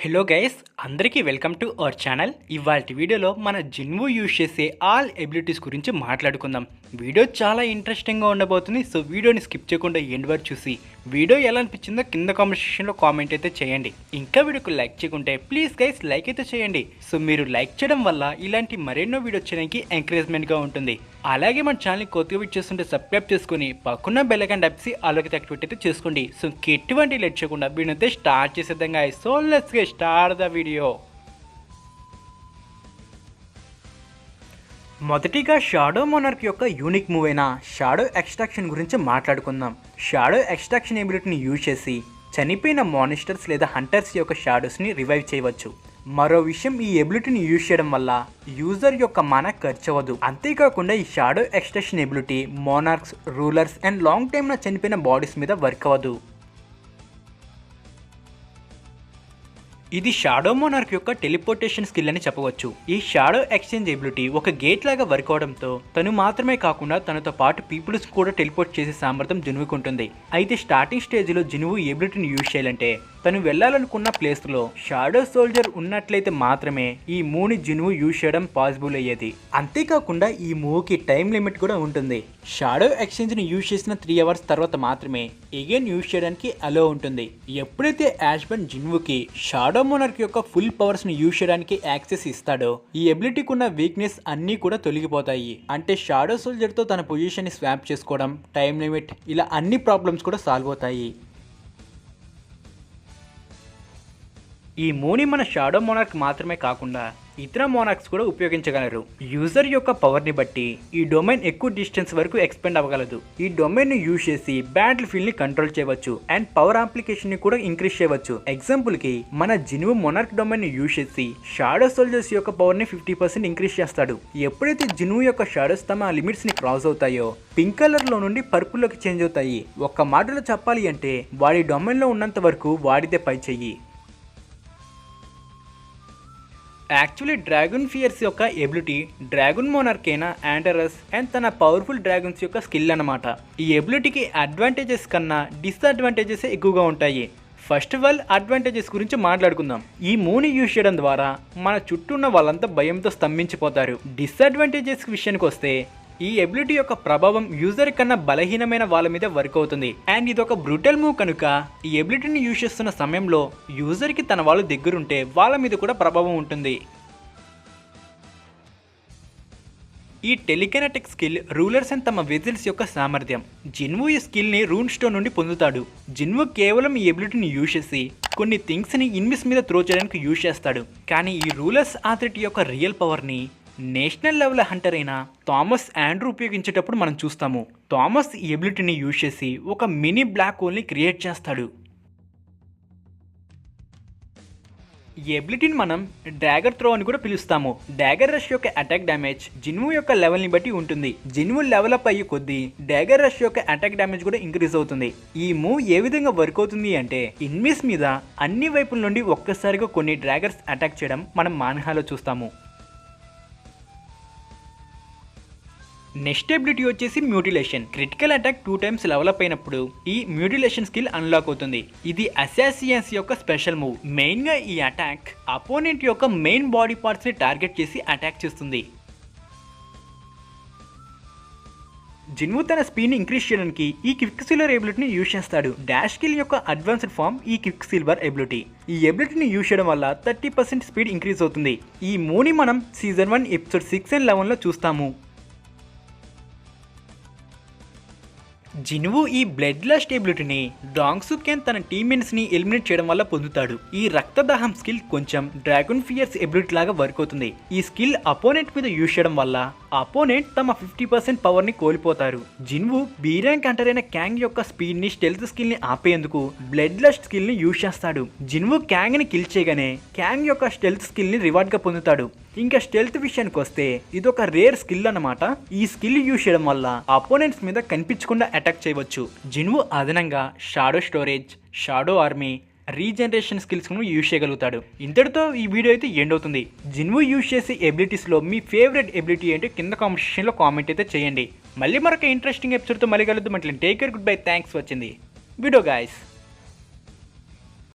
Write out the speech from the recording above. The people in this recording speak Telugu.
హలో గైస్, అందరికీ వెల్కమ్ టు అవర్ ఛానల్. ఇవాళ వీడియోలో మన జిన్వు యూజ్ చేసే ఆల్ ఎబిలిటీస్ గురించి మాట్లాడుకుందాం. వీడియో చాలా ఇంట్రెస్టింగ్గా ఉండబోతుంది. సో వీడియోని స్కిప్ చేయకుండా ఎండ్ వరకు చూసి వీడియో ఎలా అనిపించిందో కింద కామెంట్ సెక్షన్లో కామెంట్ అయితే చేయండి. ఇంకా వీడియోకి లైక్ చేయకుంటే ప్లీజ్ గైస్ లైక్ అయితే చేయండి. సో మీరు లైక్ చేయడం వల్ల ఇలాంటి మరెన్నో వీడియో చేయడానికి ఎంకరేజ్మెంట్గా ఉంటుంది. అలాగే మన ఛానల్ని కొత్తగా వీడియో చేస్తుంటే సబ్స్క్రైబ్ చేసుకుని పక్కన బెల్ ఐకాన్ టైప్ చేసి ఆల్రెడీ యాక్టివేట్ అయితే చేసుకోండి. సో ఎటువంటి లేట్ చేయకుండా వీడియో అయితే స్టార్ట్ చేసేద్దాం guys. So let's get start the video. మొదటిగా షాడో మోనార్క్ యొక్క యూనిక్ మూవ్ అయిన షాడో ఎక్స్ట్రాక్షన్ గురించి మాట్లాడుకుందాం. షాడో ఎక్స్ట్రాక్షన్ ఎబిలిటీని యూజ్ చేసి చనిపోయిన మానిస్టర్స్ లేదా హంటర్స్ యొక్క షాడోస్ని రివైవ్ చేయవచ్చు. మరో విషయం, ఈ ఎబిలిటీని యూజ్ చేయడం వల్ల యూజర్ యొక్క మానా ఖర్చు అవ్వదు. అంతేకాకుండా ఈ shadow extraction ability monarchs, rulers and long టైమ్న చనిపోయిన బాడీస్ మీద వర్క్ అవ్వదు. ఇది షాడో మోనార్క్ యొక్క టెలిపోర్టేషన్ స్కిల్ అని చెప్పవచ్చు. ఈ షాడో ఎక్స్చేంజ్ ఎబిలిటీ ఒక గేట్ లాగా వర్క్ అవడంతో తను మాత్రమే కాకుండా తనతో పాటు పీపుల్స్ కూడా టెలిపోర్ట్ చేసే సామర్థ్యం జిన్వుకు ఉంటుంది. అయితే స్టార్టింగ్ స్టేజ్లో జిన్వు ఈ ఎబిలిటీని యూజ్ చేయాలంటే తను వెళ్ళాలనుకున్న ప్లేస్లో షాడో సోల్జర్ ఉన్నట్లయితే మాత్రమే ఈ మూవ్ని జిన్వు యూజ్ చేయడం పాసిబుల్ అయ్యేది. అంతేకాకుండా ఈ మూవ్కి టైం లిమిట్ కూడా ఉంటుంది. షాడో ఎక్స్చేంజ్ని యూజ్ చేసిన 3 అవర్స్ తర్వాత మాత్రమే ఎగైన్ యూజ్ చేయడానికి అలో ఉంటుంది. ఎప్పుడైతే యాష్బన్ జిన్వుకి షాడో మోనార్క్ యొక్క ఫుల్ పవర్స్ ని యూజ్ చేయడానికి యాక్సెస్ ఇస్తాడో ఈ ఎబిలిటీకి ఉన్న వీక్నెస్ అన్నీ కూడా తొలగిపోతాయి. అంటే షాడో సోల్జర్ తో తన పొజిషన్ ని స్వాప్ చేసుకోవడం, టైం లిమిట్, ఇలా అన్ని ప్రాబ్లమ్స్ కూడా సాల్వ్ అవుతాయి. ఈ మూని మన షాడో మోనార్క్ మాత్రమే కాకుండా ఇతర మోనార్క్స్ కూడా ఉపయోగించగలరు. యూజర్ యొక్క పవర్ని బట్టి ఈ డొమైన్ ఎక్కువ డిస్టెన్స్ వరకు ఎక్స్పెండ్ అవ్వగలదు. ఈ డొమైన్ ని యూజ్ చేసి బ్యాటిల్ ఫీల్డ్ ని కంట్రోల్ చేయవచ్చు అండ్ పవర్ అప్లికేషన్ ని కూడా ఇంక్రీజ్ చేయవచ్చు. ఎగ్జాంపుల్ కి మన జిన్వు మోనార్క్ డొమైన్ ని యూజ్ చేసి షాడో సోల్జర్స్ యొక్క పవర్ ని 50% ఇంక్రీజ్ చేస్తాడు. ఎప్పుడైతే జిన్వు యొక్క షాడోస్ తమ లిమిట్స్ ని క్రాస్ అవుతాయో పింక్ కలర్ లో నుండి పర్పుల్ లోకి చేంజ్ అవుతాయి. ఒక్క మాటలో చెప్పాలి అంటే వాడి డొమైన్ లో ఉన్నంత వరకు వాడితే పై చెయ్యి. యాక్చువల్లీ డ్రాగన్ ఫియర్స్ యొక్క ఎబిలిటీ డ్రాగన్ మోనార్క్ అయిన ఆండరస్ అండ్ తన పవర్ఫుల్ డ్రాగన్స్ యొక్క స్కిల్ అన్నమాట. ఈ ఎబిలిటీకి అడ్వాంటేజెస్ కన్నా డిస్అడ్వాంటేజెస్ ఎక్కువగా ఉంటాయి. ఫస్ట్ ఆఫ్ ఆల్ అడ్వాంటేజెస్ గురించి మాట్లాడుకుందాం. ఈ మూవ్ని యూజ్ చేయడం ద్వారా మన చుట్టూ ఉన్న వాళ్ళంతా భయంతో స్తంభించిపోతారు. డిస్అడ్వాంటేజెస్ విషయానికి వస్తే ఈ ఎబిలిటీ యొక్క ప్రభావం యూజర్ కన్నా బలహీనమైన వాళ్ళ మీద వర్క్ అవుతుంది. అండ్ ఇది ఒక బ్రూటల్ మూవ్ కనుక ఈ ఎబిలిటీని యూజ్ చేస్తున్న సమయంలో యూజర్కి తన వాళ్ళు దగ్గరుంటే వాళ్ళ మీద కూడా ప్రభావం ఉంటుంది. ఈ టెలికెనెటిక్ స్కిల్ రూలర్స్ అండ్ తమ వెజిల్స్ యొక్క సామర్థ్యం. జిన్వు ఈ స్కిల్ని రూన్ స్టోన్ నుండి పొందుతాడు. జిన్వు కేవలం ఈ ఎబిలిటీని యూజ్ చేసి కొన్ని థింగ్స్ని ఇన్విస్ మీద త్రో చేయడానికి యూజ్ చేస్తాడు. కానీ ఈ రూలర్స్ అథారిటీ యొక్క రియల్ పవర్ని నేషనల్ లెవెల్ హంటర్ అయిన థామస్ ఆండ్రూ ఉపయోగించేటప్పుడు మనం చూస్తాము. థామస్ ఈ ఎబిలిటీని యూజ్ చేసి ఒక మినీ బ్లాక్ హోల్ని క్రియేట్ చేస్తాడు. ఈ ఎబిలిటీని మనం డాగర్ త్రో అని కూడా పిలుస్తాము. డాగర్ రష్ యొక్క అటాక్ డ్యామేజ్ జిన్వు యొక్క లెవెల్ని బట్టి ఉంటుంది. జిన్వు లెవెల్ అప్ అయ్యే కొద్దీ డాగర్ రష్ యొక్క అటాక్ డ్యామేజ్ కూడా ఇంక్రీజ్ అవుతుంది. ఈ మూవ్ ఏ విధంగా వర్క్ అవుతుంది అంటే ఇన్విస్ మీద అన్ని వైపుల నుండి ఒక్కసారిగా కొన్ని డ్రాగర్స్ అటాక్ చేయడం మనం మాన్హాలో చూస్తాము. నెక్స్ట్ ఎబిలిటీ వచ్చేసి mutilation. Critical attack 2 times develop అయినప్పుడు ఈ మ్యూటిలేషన్ స్కిల్ అన్లాక్ అవుతుంది. ఇది అసాసియన్స్ యొక్క స్పెషల్ మూవ్. మెయిన్ గా ఈ అటాక్ అపోనెంట్ యొక్క మెయిన్ బాడీ పార్ట్స్ ని టార్గెట్ చేసి అటాక్ చేస్తుంది. జిన్వు తన స్పీడ్ ని ఇంక్రీజ్ చేయడానికి ఈ క్విక్ సిల్వర్ ఎబిలిటీని యూజ్ చేస్తాడు. డాష్ స్కిల్ యొక్క అడ్వాన్స్డ్ ఫామ్ ఈ క్విక్ సిల్వర్ ఎబిలిటీ. ఈ ఎబిలిటీని యూజ్ చేయడం వల్ల 30% స్పీడ్ ఇంక్రీజ్ అవుతుంది. ఈ మూవ్ని మనం సీజన్ 1 ఎపిసోడ్ 6 అండ్ 11లో చూస్తాము. జిన్వు ఈ బ్లడ్ లస్ట్ ఎబిలిటీని డాంగ్సుకెన్ తన టీమ్మెట్స్ ని ఎలిమినేట్ చేయడం వల్ల పొందుతాడు. ఈ రక్తదాహం స్కిల్ కొంచెం డ్రాగన్ ఫియర్స్ ఎబిలిటీ లాగా వర్క్ అవుతుంది. ఈ స్కిల్ అపోనెంట్ మీద యూజ్ చేయడం వల్ల అపోనెంట్ తమ 50% పవర్ ని కోల్పోతారు. జిన్వు బీ ర్యాంక్ హంటర్ అయిన క్యాంగ్ యొక్క స్పీడ్ ని స్టెల్త్ స్కిల్ ని ఆపేందుకు బ్లడ్ లస్ట్ స్కిల్ ని యూజ్ చేస్తాడు. జిన్వు క్యాంగ్ ని కిల్ చేయగానే క్యాంగ్ యొక్క స్టెల్త్ స్కిల్ ని రివార్డ్ గా పొందుతాడు. ఇంకా స్టెల్త్ విషయానికి వస్తే ఇది ఒక రేర్ స్కిల్ అన్నమాట. ఈ స్కిల్ యూజ్ చేయడం వల్ల అపోనెంట్స్ మీద కనిపించకుండా అటాక్ చేయవచ్చు. జిన్వు అదనంగా shadow storage, shadow army, regeneration skills ను యూజ్ చేయగలుగుతాడు. ఇంతటితో ఈ వీడియో అయితే ఎండ్ అవుతుంది. జిన్వు యూజ్ చేసే ఎబిలిటీస్లో మీ ఫేవరెట్ ఎబిలిటీ ఏంటో కింద కామెంట్ సెక్షన్లో కామెంట్ అయితే చేయండి. మళ్ళీ మరొక ఇంట్రెస్టింగ్ ఎపిసోడ్తో మళ్ళీ కలుద్దాం. అంటే take care, good bye, thanks for watching the video guys.